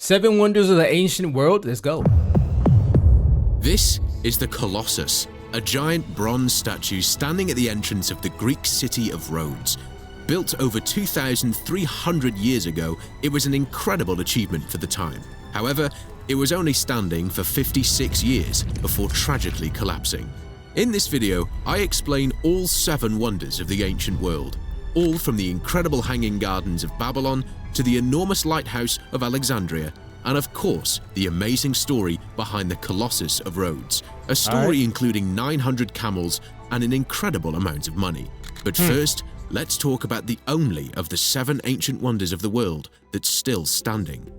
Seven wonders of the ancient world. Let's go. This is the Colossus, a giant bronze statue standing at the entrance of the Greek city of Rhodes. Built over 2,300 years ago, it was an incredible achievement for the time. However, it was only standing for 56 years before tragically collapsing. In this video, I explain all 7 wonders of the ancient world, all from the incredible Hanging Gardens of Babylon to the enormous lighthouse of Alexandria, and of course, the amazing story behind the Colossus of Rhodes, a story including 900 camels and an incredible amount of money. But first, let's talk about the only of the 7 ancient wonders of the world that's still standing.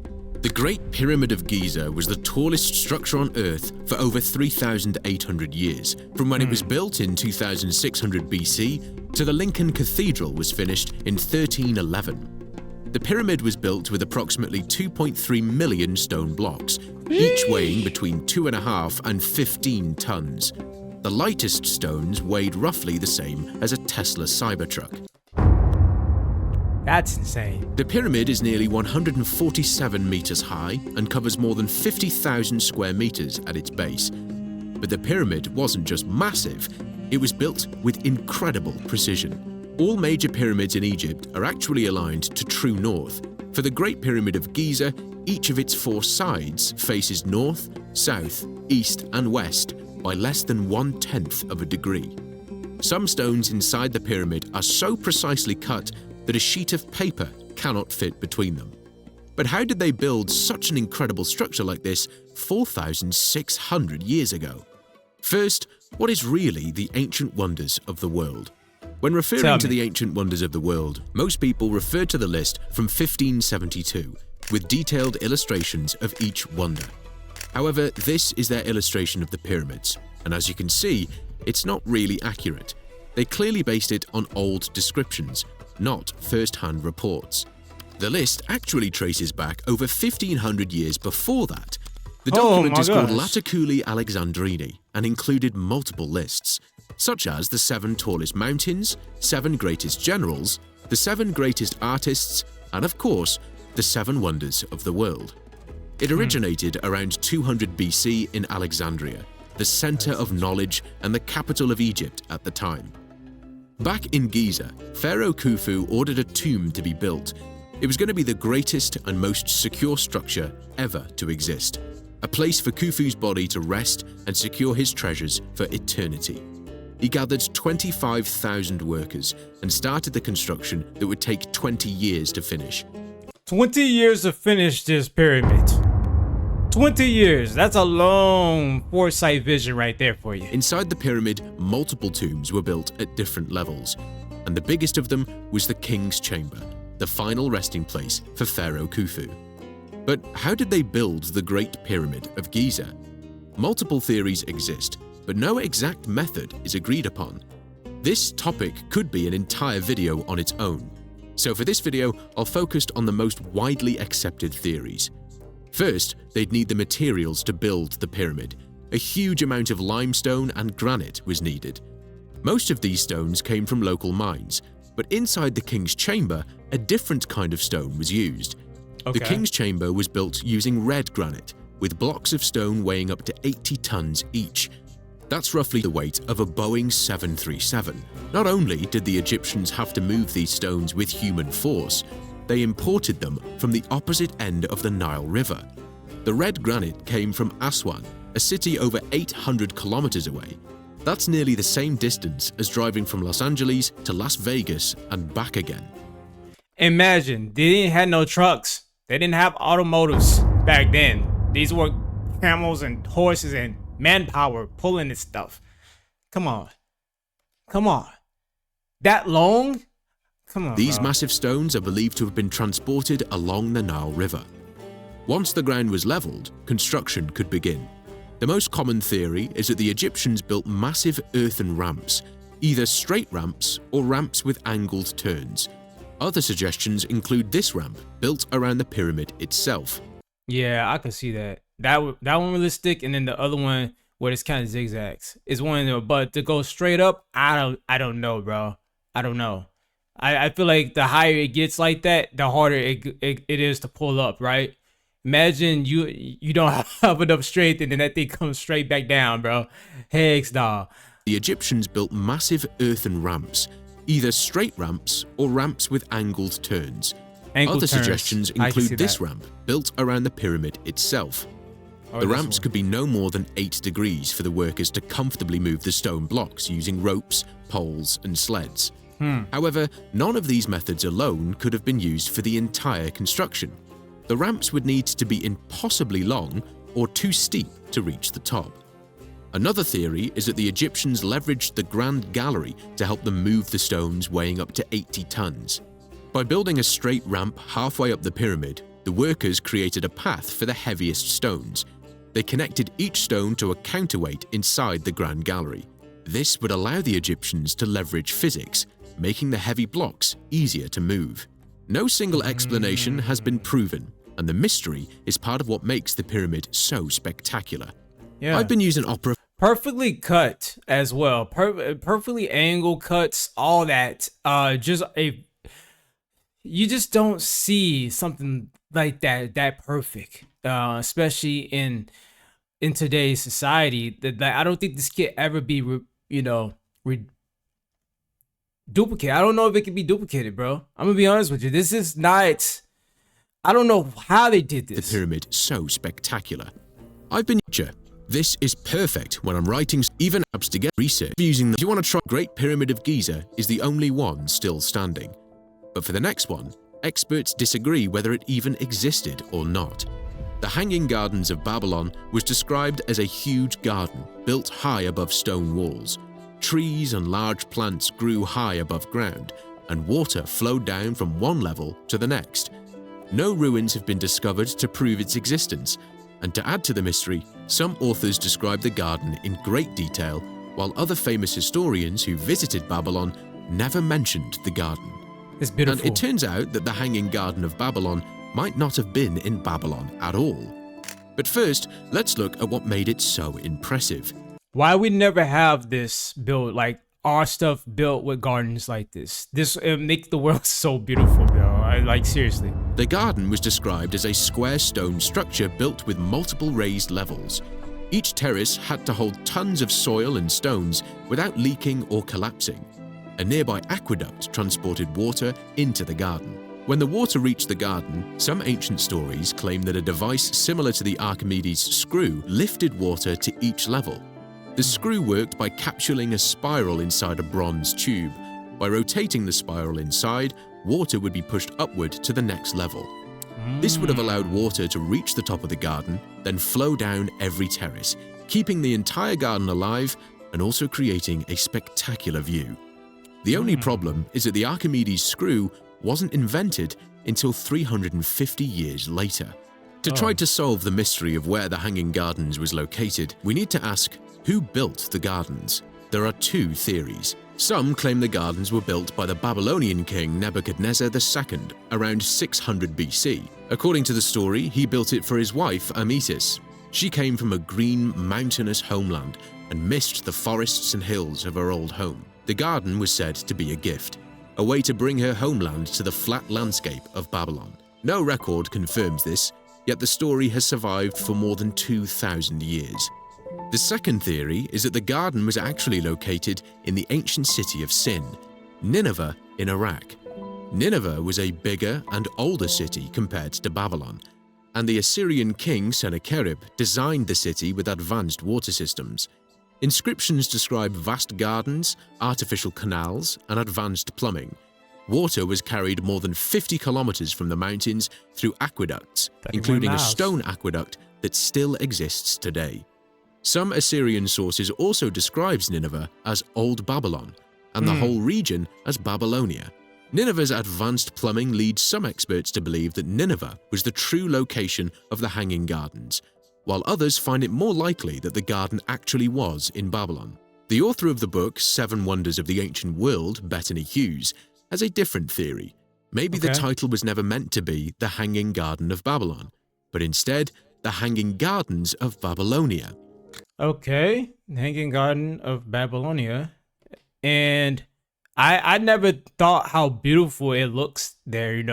The Great Pyramid of Giza was the tallest structure on Earth for over 3,800 years, from when it was built in 2600 BC to the Lincoln Cathedral was finished in 1311. The pyramid was built with approximately 2.3 million stone blocks, each weighing between 2.5 and 15 tons. The lightest stones weighed roughly the same as a Tesla Cybertruck. That's insane. The pyramid is nearly 147 meters high and covers more than 50,000 square meters at its base. But the pyramid wasn't just massive, it was built with incredible precision. All major pyramids in Egypt are actually aligned to true north. For the Great Pyramid of Giza, each of its 4 sides faces north, south, east, and west by less than 1/10 of a degree. Some stones inside the pyramid are so precisely cut that a sheet of paper cannot fit between them. But how did they build such an incredible structure like this 4,600 years ago? First, what is really the ancient wonders of the world? When referring to the ancient wonders of the world, most people refer to the list from 1572, with detailed illustrations of each wonder. However, this is their illustration of the pyramids, and as you can see, it's not really accurate. They clearly based it on old descriptions, not first-hand reports. The list actually traces back over 1,500 years before that. The document is called Laticuli Alexandrini and included multiple lists, such as the 7 tallest mountains, 7 greatest generals, the 7 greatest artists, and of course, the 7 wonders of the world. It originated around 200 BC in Alexandria, the center of knowledge and the capital of Egypt at the time. Back in Giza, Pharaoh Khufu ordered a tomb to be built. It was going to be the greatest and most secure structure ever to exist, a place for Khufu's body to rest and secure his treasures for eternity. He gathered 25,000 workers and started the construction that would take 20 years to finish. 20 years to finish this pyramid. 20 years. That's a long foresight vision right there for you. Inside the pyramid, multiple tombs were built at different levels, and the biggest of them was the King's Chamber, the final resting place for Pharaoh Khufu. But how did they build the Great Pyramid of Giza? Multiple theories exist, but no exact method is agreed upon. This topic could be an entire video on its own. So for this video, I'll focus on the most widely accepted theories. First, they'd need the materials to build the pyramid. A huge amount of limestone and granite was needed. Most of these stones came from local mines, but inside the King's Chamber, a different kind of stone was used. The King's Chamber was built using red granite, with blocks of stone weighing up to 80 tons each. That's roughly the weight of a Boeing 737. Not only did the Egyptians have to move these stones with human force, they imported them from the opposite end of the Nile River. The red granite came from Aswan, a city over 800 kilometers away. That's nearly the same distance as driving from Los Angeles to Las Vegas and back again. Imagine, they didn't have no trucks. They didn't have automotives back then. These were camels and horses and manpower pulling this stuff. Come on. Come on. That long? Come on, These massive stones are believed to have been transported along the Nile River. Once the ground was leveled, construction could begin. The most common theory is that the Egyptians built massive earthen ramps, either straight ramps or ramps with angled turns. Other suggestions include this ramp built around the pyramid itself. Yeah, I can see that. That one realistic, and then the other one where it's kind of zigzags is one of them. But to go straight up, I don't know, bro. I don't know. I feel like the higher it gets like that, the harder it is to pull up, right? Imagine you don't have enough strength and then that thing comes straight back down, bro. Hex, dog. The Egyptians built massive earthen ramps, either straight ramps or ramps with angled turns. Angled Other turns. suggestions I can see include this that. ramp built around the pyramid itself. Or The this ramps one. could be no more than 8 degrees for the workers to comfortably move the stone blocks using ropes, poles, and sleds. However, none of these methods alone could have been used for the entire construction. The ramps would need to be impossibly long or too steep to reach the top. Another theory is that the Egyptians leveraged the Grand Gallery to help them move the stones weighing up to 80 tons. By building a straight ramp halfway up the pyramid, the workers created a path for the heaviest stones. They connected each stone to a counterweight inside the Grand Gallery. This would allow the Egyptians to leverage physics, making the heavy blocks easier to move. No single explanation has been proven, and the mystery is part of what makes the pyramid so spectacular. Yeah. I've been using opera Perfectly cut as well. Perfectly angled cuts, all that. You just don't see something like that perfect, especially in today's society. That I don't think this can ever be, duplicated. I don't know if it can be duplicated, bro. I'm gonna be honest with you. This is not. I don't know how they did the this. pyramid so spectacular. I've been This is perfect when I'm writing even apps to get research using them. If you want to try, Great Pyramid of Giza is the only one still standing. But for the next one, experts disagree whether it even existed or not. The Hanging Gardens of Babylon was described as a huge garden built high above stone walls. Trees and large plants grew high above ground, and water flowed down from one level to the next. No ruins have been discovered to prove its existence, and to add to the mystery, some authors describe the garden in great detail, while other famous historians who visited Babylon never mentioned the garden. It's beautiful. And it turns out that the Hanging Garden of Babylon might not have been in Babylon at all. But first, let's look at what made it so impressive. Why we never have this built, like our stuff built with gardens like this? It makes the world so beautiful, bro. Seriously. The garden was described as a square stone structure built with multiple raised levels. Each terrace had to hold tons of soil and stones without leaking or collapsing. A nearby aqueduct transported water into the garden. When the water reached the garden, some ancient stories claim that a device similar to the Archimedes screw lifted water to each level. The screw worked by capsuling a spiral inside a bronze tube. By rotating the spiral inside, water would be pushed upward to the next level. This would have allowed water to reach the top of the garden, then flow down every terrace, keeping the entire garden alive and also creating a spectacular view. The only problem is that the Archimedes screw wasn't invented until 350 years later. To try to solve the mystery of where the Hanging Gardens was located, we need to ask, who built the gardens? There are two theories. Some claim the gardens were built by the Babylonian king Nebuchadnezzar II around 600 BC. According to the story, he built it for his wife Amytis. She came from a green, mountainous homeland and missed the forests and hills of her old home. The garden was said to be a gift, a way to bring her homeland to the flat landscape of Babylon. No record confirms this, yet the story has survived for more than 2,000 years. The second theory is that the garden was actually located in the ancient city of Sin, Nineveh in Iraq. Nineveh was a bigger and older city compared to Babylon, and the Assyrian king Sennacherib designed the city with advanced water systems. Inscriptions describe vast gardens, artificial canals, and advanced plumbing. Water was carried more than 50 kilometers from the mountains through aqueducts, 31 including a miles. stone aqueduct that still exists today. Some Assyrian sources also describes Nineveh as Old Babylon and the whole region as Babylonia. Nineveh's advanced plumbing leads some experts to believe that Nineveh was the true location of the Hanging Gardens, while others find it more likely that the garden actually was in Babylon. The author of the book Seven Wonders of the Ancient World, Bettany Hughes, has a different theory. Maybe the Okay. title was never meant to be The Hanging Garden of Babylon, but instead The Hanging Gardens of Babylonia. Okay, Hanging Garden of Babylonia, and I never thought how beautiful it looks there.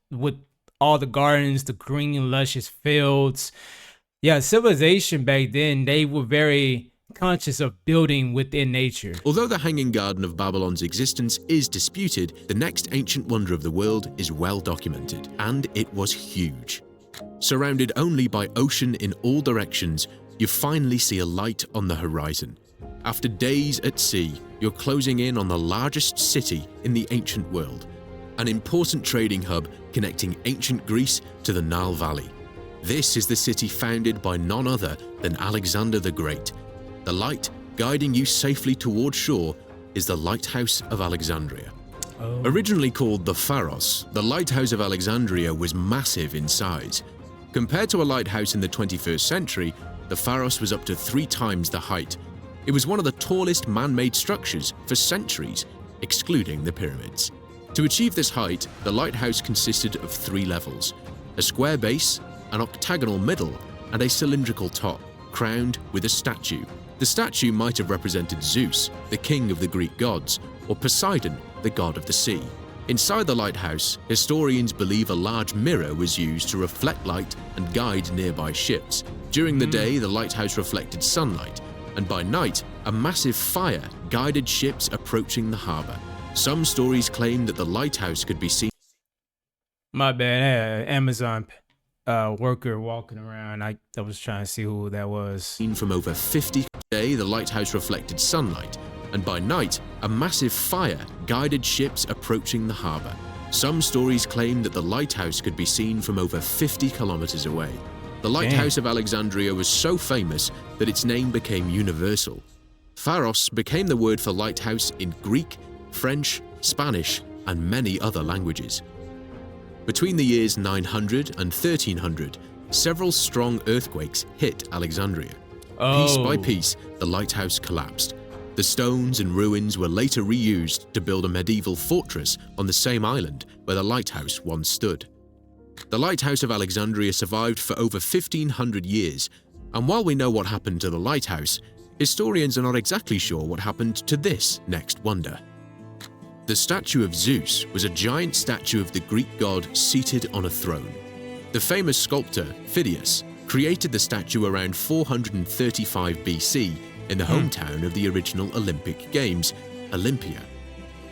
With all the gardens, the green luscious fields. Yeah, civilization back then, they were very conscious of building within nature. Although the Hanging Garden of Babylon's existence is disputed, the next ancient wonder of the world is well documented, and it was huge. Surrounded only by ocean in all directions, you finally see a light on the horizon. After days at sea, you're closing in on the largest city in the ancient world, an important trading hub connecting ancient Greece to the Nile Valley. This is the city founded by none other than Alexander the Great. The light guiding you safely toward shore is the Lighthouse of Alexandria. Originally called the Pharos, the Lighthouse of Alexandria was massive in size. Compared to a lighthouse in the 21st century, the Pharos was up to 3 times the height. It was one of the tallest man-made structures for centuries, excluding the pyramids. To achieve this height, the lighthouse consisted of 3 levels: a square base, an octagonal middle, and a cylindrical top, crowned with a statue. The statue might have represented Zeus, the king of the Greek gods, or Poseidon, the god of the sea. Inside the lighthouse, historians believe a large mirror was used to reflect light and guide nearby ships. During the day, the lighthouse reflected sunlight, and by night, a massive fire guided ships approaching the harbor. Some stories claim that the lighthouse could be seen. My bad, I had an Amazon worker walking around. I was trying to see who that was. From over 50 day, the lighthouse reflected sunlight, and by night, a massive fire guided ships approaching the harbor. Some stories claim that the lighthouse could be seen from over 50 kilometers away. The Lighthouse of Alexandria was so famous that its name became universal. Pharos became the word for lighthouse in Greek, French, Spanish, and many other languages. Between the years 900 and 1300, several strong earthquakes hit Alexandria. Piece by piece, the lighthouse collapsed. The stones and ruins were later reused to build a medieval fortress on the same island where the lighthouse once stood. The Lighthouse of Alexandria survived for over 1,500 years, and while we know what happened to the lighthouse, historians are not exactly sure what happened to this next wonder. The statue of Zeus was a giant statue of the Greek god seated on a throne. The famous sculptor, Phidias, created the statue around 435 BC in the hometown of the original Olympic Games, Olympia.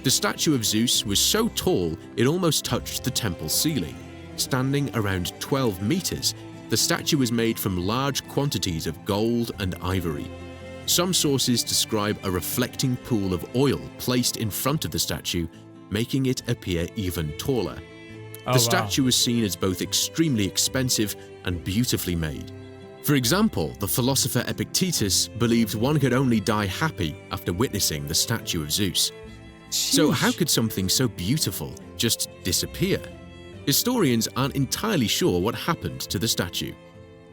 The statue of Zeus was so tall it almost touched the temple ceiling. Standing around 12 meters, the statue was made from large quantities of gold and ivory. Some sources describe a reflecting pool of oil placed in front of the statue, making it appear even taller. The statue was seen as both extremely expensive and beautifully made. For example, the philosopher Epictetus believed one could only die happy after witnessing the statue of Zeus. So how could something so beautiful just disappear? Historians aren't entirely sure what happened to the statue.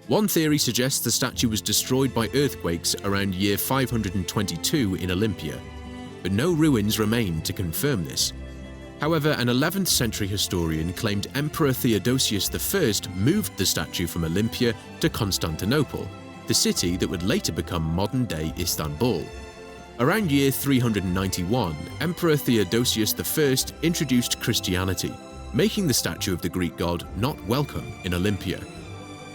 One theory suggests the statue was destroyed by earthquakes around year 522 in Olympia, but no ruins remain to confirm this. However, an 11th century historian claimed Emperor Theodosius I moved the statue from Olympia to Constantinople, the city that would later become modern-day Istanbul. Around year 391, Emperor Theodosius I introduced Christianity, making the statue of the Greek god not welcome in Olympia.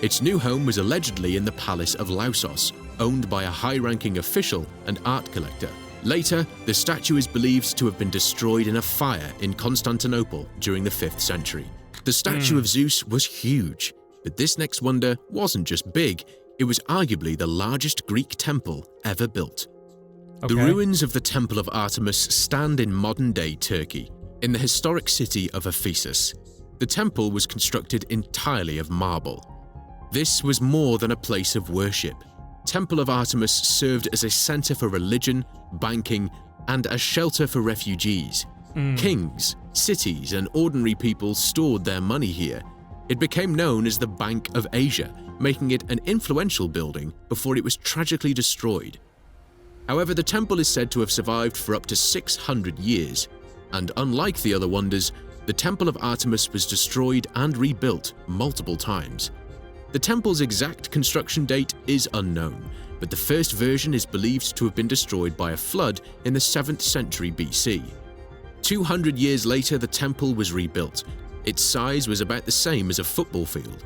Its new home was allegedly in the Palace of Lausos, owned by a high-ranking official and art collector. Later, the statue is believed to have been destroyed in a fire in Constantinople during the 5th century. The statue of Zeus was huge, but this next wonder wasn't just big, it was arguably the largest Greek temple ever built. The ruins of the Temple of Artemis stand in modern-day Turkey, in the historic city of Ephesus. The temple was constructed entirely of marble. This was more than a place of worship. Temple of Artemis served as a center for religion, banking, and a shelter for refugees. Kings, cities, and ordinary people stored their money here. It became known as the Bank of Asia, making it an influential building before it was tragically destroyed. However, the temple is said to have survived for up to 600 years, and unlike the other wonders, the Temple of Artemis was destroyed and rebuilt multiple times. The temple's exact construction date is unknown, but the first version is believed to have been destroyed by a flood in the 7th century BC. 200 years later, the temple was rebuilt, Its size was about the same as a football field.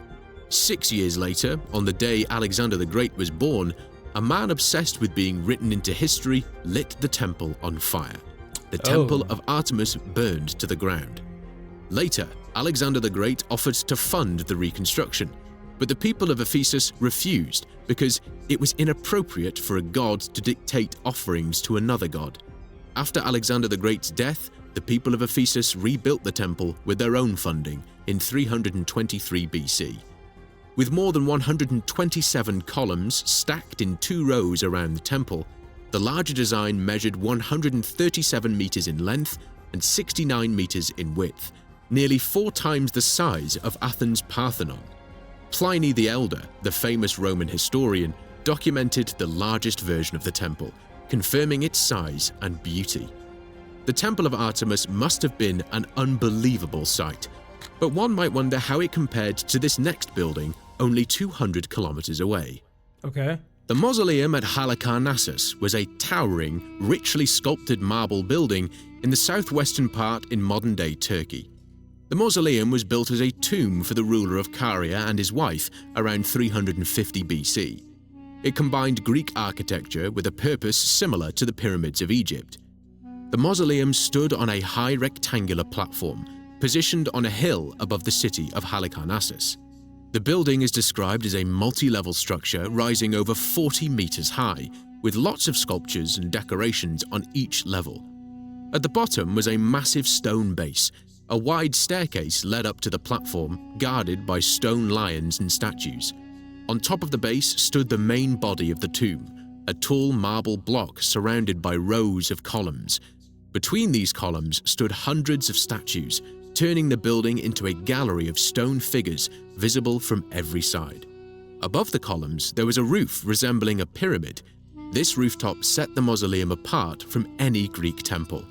6 years later, on the day Alexander the Great was born, a man obsessed with being written into history lit the temple on fire. The temple of Artemis burned to the ground. Later, Alexander the Great offered to fund the reconstruction, but the people of Ephesus refused because it was inappropriate for a god to dictate offerings to another god. After Alexander the Great's death, the people of Ephesus rebuilt the temple with their own funding in 323 BC. With more than 127 columns stacked in 2 rows around the temple, the larger design measured 137 meters in length and 69 meters in width, nearly 4 times the size of Athens' Parthenon. Pliny the Elder, the famous Roman historian, documented the largest version of the temple, confirming its size and beauty. The Temple of Artemis must have been an unbelievable sight, but one might wonder how it compared to this next building only 200 kilometers away. Okay. The mausoleum at Halicarnassus was a towering, richly sculpted marble building in the southwestern part in modern-day Turkey. The mausoleum was built as a tomb for the ruler of Caria and his wife around 350 BC. It combined Greek architecture with a purpose similar to the pyramids of Egypt. The mausoleum stood on a high rectangular platform, positioned on a hill above the city of Halicarnassus. The building is described as a multi-level structure rising over 40 meters high, with lots of sculptures and decorations on each level. At the bottom was a massive stone base. A wide staircase led up to the platform, guarded by stone lions and statues. On top of the base stood the main body of the tomb, a tall marble block surrounded by rows of columns. Between these columns stood hundreds of statues, turning the building into a gallery of stone figures visible from every side. Above the columns, there was a roof resembling a pyramid. This rooftop set the mausoleum apart from any Greek temple.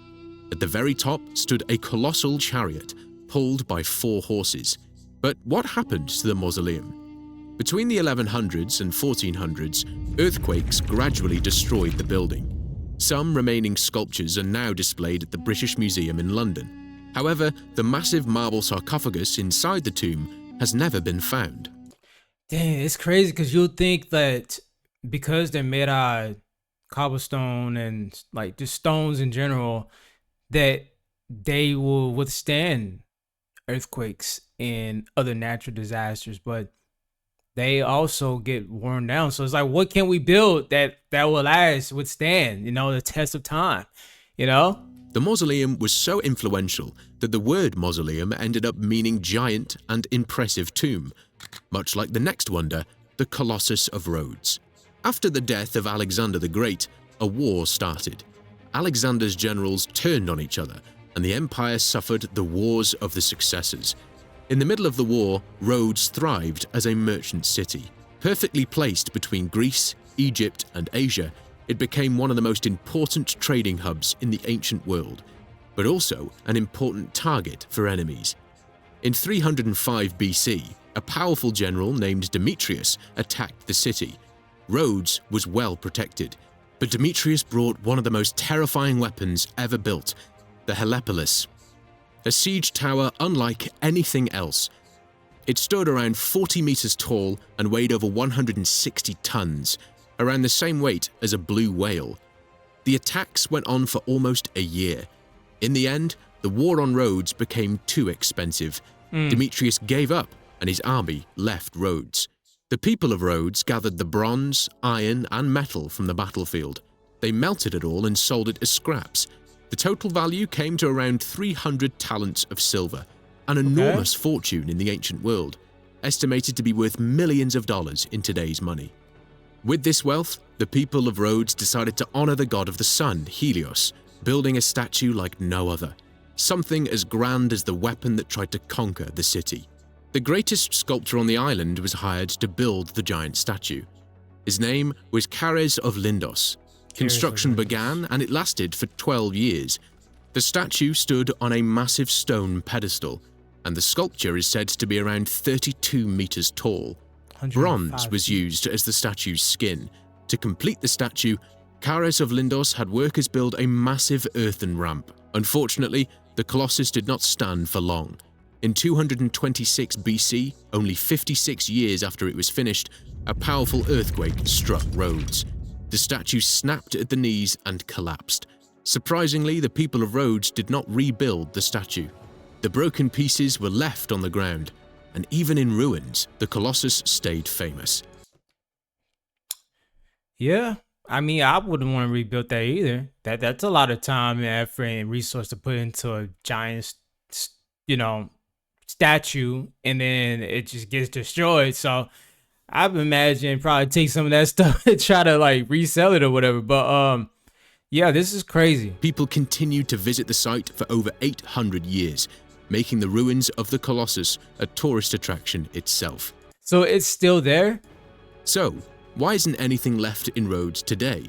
At the very top stood a colossal chariot, pulled by 4 horses. But what happened to the mausoleum? Between the 1100s and 1400s, earthquakes gradually destroyed the building. Some remaining sculptures are now displayed at the British Museum in London. However, the massive marble sarcophagus inside the tomb has never been found. Dang, it's crazy because you'll think that because they're made out of cobblestone and like just stones in general, that they will withstand earthquakes and other natural disasters, but they also get worn down. So it's like, what can we build that will withstand, the test of time, The mausoleum was so influential that the word mausoleum ended up meaning giant and impressive tomb, much like the next wonder, the Colossus of Rhodes. After the death of Alexander the Great, a war started. Alexander's generals turned on each other, and the empire suffered the wars of the successors. In the middle of the war, Rhodes thrived as a merchant city. Perfectly placed between Greece, Egypt, and Asia, it became one of the most important trading hubs in the ancient world, but also an important target for enemies. In 305 BC, a powerful general named Demetrius attacked the city. Rhodes was well protected, but Demetrius brought one of the most terrifying weapons ever built, the Helepolis, a siege tower unlike anything else. It stood around 40 meters tall and weighed over 160 tons, around the same weight as a blue whale. The attacks went on for almost a year. In the end, the war on Rhodes became too expensive. Demetrius gave up and his army left Rhodes. The people of Rhodes gathered the bronze, iron, and metal from the battlefield. They melted it all and sold it as scraps. The total value came to around 300 talents of silver, an enormous fortune in the ancient world, estimated to be worth millions of dollars in today's money. With this wealth, the people of Rhodes decided to honor the god of the sun, Helios, building a statue like no other, something as grand as the weapon that tried to conquer the city. The greatest sculptor on the island was hired to build the giant statue. His name was Chares of Lindos. Construction began and it lasted for 12 years. The statue stood on a massive stone pedestal, and the sculpture is said to be around 32 meters tall. Bronze was used as the statue's skin. To complete the statue, Chares of Lindos had workers build a massive earthen ramp. Unfortunately, the Colossus did not stand for long. In 226 BC, only 56 years after it was finished, a powerful earthquake struck Rhodes. The statue snapped at the knees and collapsed. Surprisingly, the people of Rhodes did not rebuild the statue. The broken pieces were left on the ground, and even in ruins, the Colossus stayed famous. Yeah, I mean, I wouldn't want to rebuild that either. That's a lot of time and effort and resource to put into a giant, you know, statue, and then it just gets destroyed. So I would imagine probably take some of that stuff and try to like resell it or whatever. But yeah, this is crazy. People continued to visit the site for over 800 years, making the ruins of the Colossus a tourist attraction itself. So it's still there? So, why isn't anything left in Rhodes today?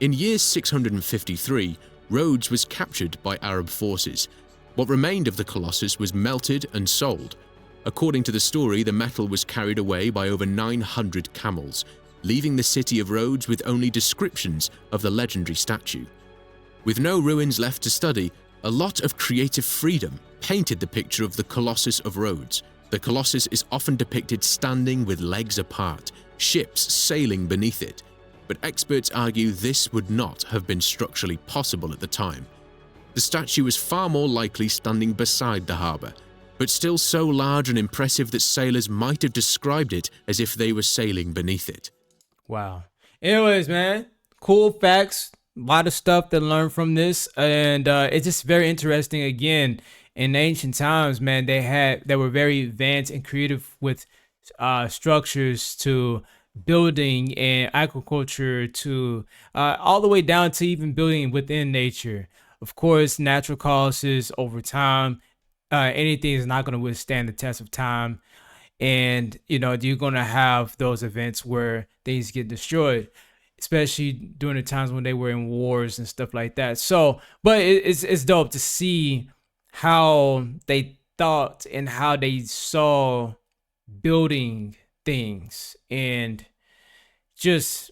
In year 653, Rhodes was captured by Arab forces. What remained of the Colossus was melted and sold. According to the story, the metal was carried away by over 900 camels, leaving the city of Rhodes with only descriptions of the legendary statue. With no ruins left to study, a lot of creative freedom painted the picture of the Colossus of Rhodes. The Colossus is often depicted standing with legs apart, ships sailing beneath it. But experts argue this would not have been structurally possible at the time. The statue is far more likely standing beside the harbour, but still so large and impressive that sailors might have described it as if they were sailing beneath it. Wow. Anyways, man, cool facts. A lot of stuff to learn from this, and it's just very interesting. Again, in ancient times, man, they were very advanced and creative with structures to building and agriculture to all the way down to even building within nature. Of course, natural causes over time. Anything is not going to withstand the test of time, and you're going to have those events where things get destroyed, especially during the times when they were in wars and stuff like that. So, but it's dope to see how they thought and how they saw building things, and just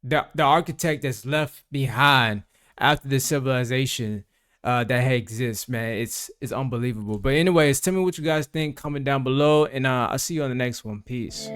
the architect that's left behind after the civilization that exists, man. It's unbelievable. But anyways, tell me what you guys think, comment down below, and I'll see you on the next one. Peace.